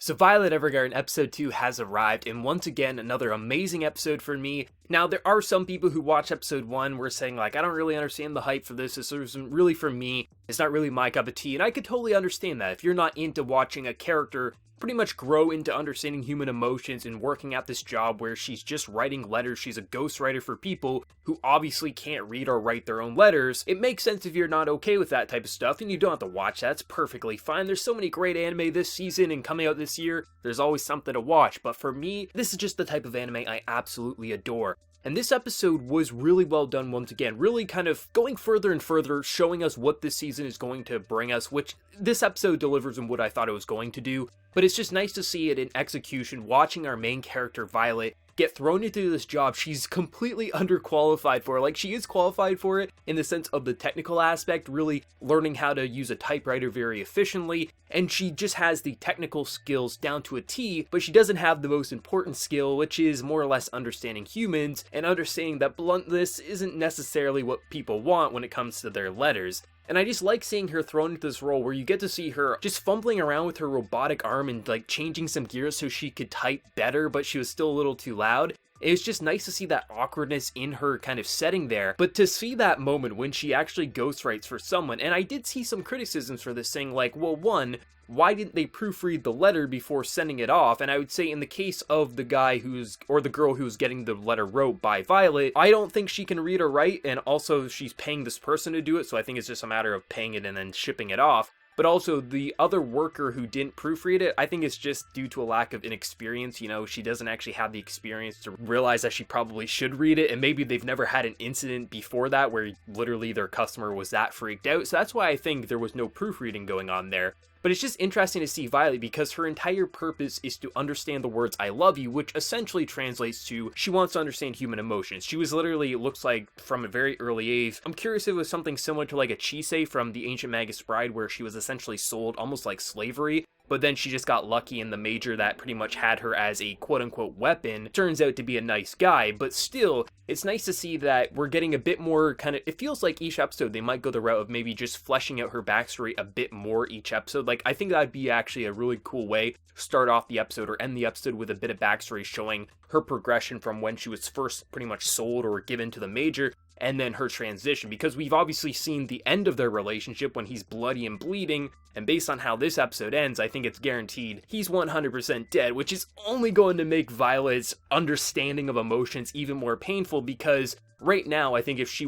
So Violet Evergarden episode 2 has arrived, and once again, another amazing episode for me. Now, there are some people who watch episode 1 were saying, like, I don't really understand the hype for this isn't really for me, it's not really my cup of tea, and I could totally understand that. If you're not into watching a character pretty much grow into understanding human emotions and working at this job where she's just writing letters, she's a ghostwriter for people who obviously can't read or write their own letters, it makes sense if you're not okay with that type of stuff, and you don't have to watch that, it's perfectly fine. There's so many great anime this season and coming out this year, there's always something to watch, but for me, this is just the type of anime I absolutely adore. And this episode was really well done once again, really kind of going further and further, showing us what this season is going to bring us, which this episode delivers on what I thought it was going to do. But it's just nice to see it in execution, watching our main character, Violet, get thrown into this job she's completely underqualified for. Like, she is qualified for it in the sense of the technical aspect, really learning how to use a typewriter very efficiently, and she just has the technical skills down to a T, but she doesn't have the most important skill, which is more or less understanding humans, and understanding that bluntness isn't necessarily what people want when it comes to their letters. And I just like seeing her thrown into this role where you get to see her just fumbling around with her robotic arm and like changing some gears so she could type better, but she was still a little too loud. It was just nice to see that awkwardness in her kind of setting there, but to see that moment when she actually ghostwrites for someone, and I did see some criticisms for this thing, like, well, one, why didn't they proofread the letter before sending it off? And I would say in the case of the guy or the girl who's getting the letter wrote by Violet, I don't think she can read or write, and also she's paying this person to do it, so I think it's just a matter of paying it and then shipping it off. But also, the other worker who didn't proofread it, I think it's just due to a lack of inexperience. You know, she doesn't actually have the experience to realize that she probably should read it, and maybe they've never had an incident before that where literally their customer was that freaked out. So that's why I think there was no proofreading going on there. But it's just interesting to see Violet because her entire purpose is to understand the words "I love you," which essentially translates to she wants to understand human emotions. She was literally, it looks like, from a very early age. I'm curious if it was something similar to like a Chisei from The Ancient Magus Bride, where she was essentially sold almost like slavery. But then she just got lucky and the major that pretty much had her as a quote-unquote weapon turns out to be a nice guy. But still, it's nice to see that we're getting a bit more kind of, it feels like each episode they might go the route of maybe just fleshing out her backstory a bit more each episode. Like, I think that'd be actually a really cool way to start off the episode or end the episode with a bit of backstory showing her progression from when she was first pretty much sold or given to the major, and then her transition, because we've obviously seen the end of their relationship when he's bloody and bleeding, and based on how this episode ends, I think it's guaranteed he's 100% dead, which is only going to make Violet's understanding of emotions even more painful, because right now, I think if she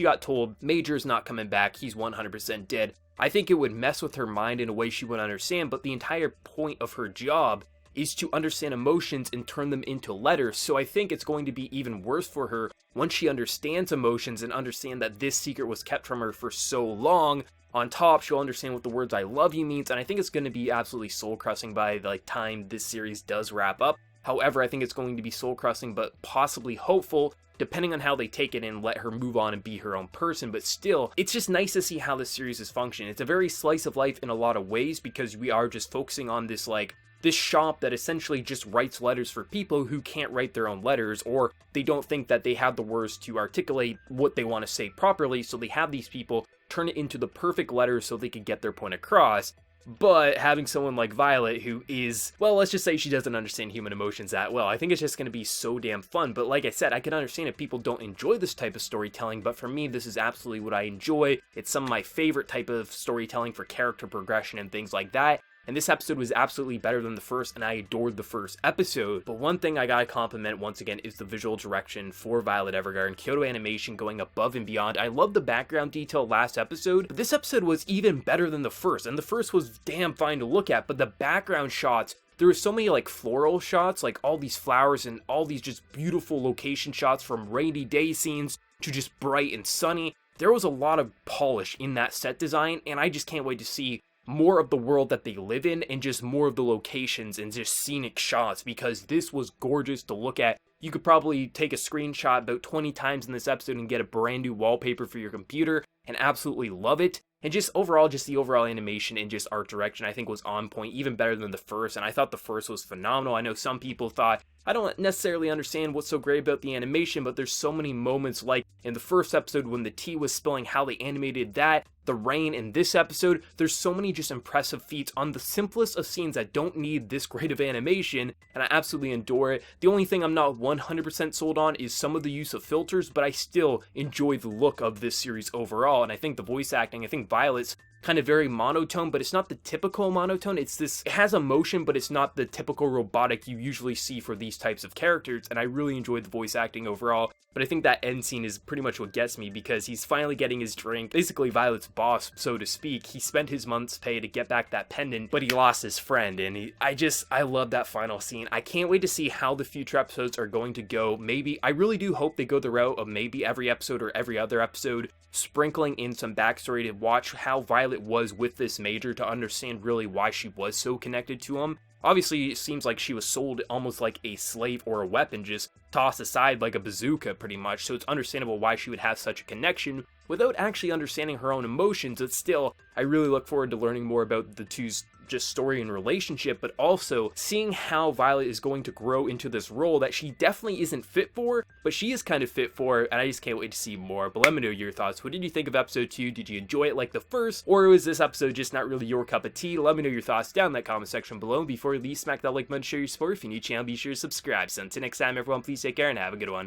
got told, Major's not coming back, he's 100% dead, I think it would mess with her mind in a way she wouldn't understand, but the entire point of her job is to understand emotions and turn them into letters, so I think it's going to be even worse for her once she understands emotions and understand that this secret was kept from her for so long. On top, she'll understand what the words "I love you" means, and I think it's going to be absolutely soul-crushing by the time this series does wrap up. However, I think it's going to be soul-crushing, but possibly hopeful, depending on how they take it and let her move on and be her own person. But still, it's just nice to see how this series is functioning. It's a very slice of life in a lot of ways, because we are just focusing on this shop that essentially just writes letters for people who can't write their own letters, or they don't think that they have the words to articulate what they want to say properly, so they have these people turn it into the perfect letter so they can get their point across. But having someone like Violet who is, well, let's just say she doesn't understand human emotions that well, I think it's just going to be so damn fun. But like I said, I can understand if people don't enjoy this type of storytelling, but for me, this is absolutely what I enjoy. It's some of my favorite type of storytelling for character progression and things like that. And this episode was absolutely better than the first, and I adored the first episode. But one thing I gotta compliment once again is the visual direction for Violet Evergarden. Kyoto Animation going above and beyond. I love the background detail last episode, but this episode was even better than the first. And the first was damn fine to look at, but the background shots, there were so many like floral shots, like all these flowers and all these just beautiful location shots, from rainy day scenes to just bright and sunny. There was a lot of polish in that set design, and I just can't wait to see more of the world that they live in and just more of the locations and just scenic shots, because this was gorgeous to look at. You could probably take a screenshot about 20 times in this episode and get a brand new wallpaper for your computer and absolutely love it. And just overall, just the overall animation and just art direction I think was on point, even better than the first, and I thought the first was phenomenal. I know some people thought I don't necessarily understand what's so great about the animation, but there's so many moments, like in the first episode when the tea was spilling, how they animated that, the rain in this episode. There's so many just impressive feats on the simplest of scenes that don't need this great of animation, and I absolutely adore it. The only thing I'm not 100% sold on is some of the use of filters, but I still enjoy the look of this series overall, and I think the voice acting, I think Violet's kind of very monotone, but it's not the typical monotone. It has emotion, but it's not the typical robotic you usually see for these types of characters, and I really enjoyed the voice acting overall. But I think that end scene is pretty much what gets me, because he's finally getting his drink. Basically, Violet's boss, so to speak. He spent his month's pay to get back that pendant, but he lost his friend, and I love that final scene. I can't wait to see how the future episodes are going to go. Maybe, I really do hope they go the route of maybe every episode or every other episode sprinkling in some backstory to watch how Violet was with this Major, to understand really why she was so connected to him. Obviously, it seems like she was sold almost like a slave or a weapon, just tossed aside like a bazooka pretty much, so it's understandable why she would have such a connection without actually understanding her own emotions. But still, I really look forward to learning more about the two's just story and relationship, but also seeing how Violet is going to grow into this role that she definitely isn't fit for, but she is kind of fit for, and I just can't wait to see more. But let me know your thoughts. What did you think of episode 2? Did you enjoy it like the first, or was this episode just not really your cup of tea? Let me know your thoughts down in that comment section below. And before you leave, smack that like button, share your support. If you're new to the channel, be sure to subscribe. So until next time, everyone, please take care and have a good one.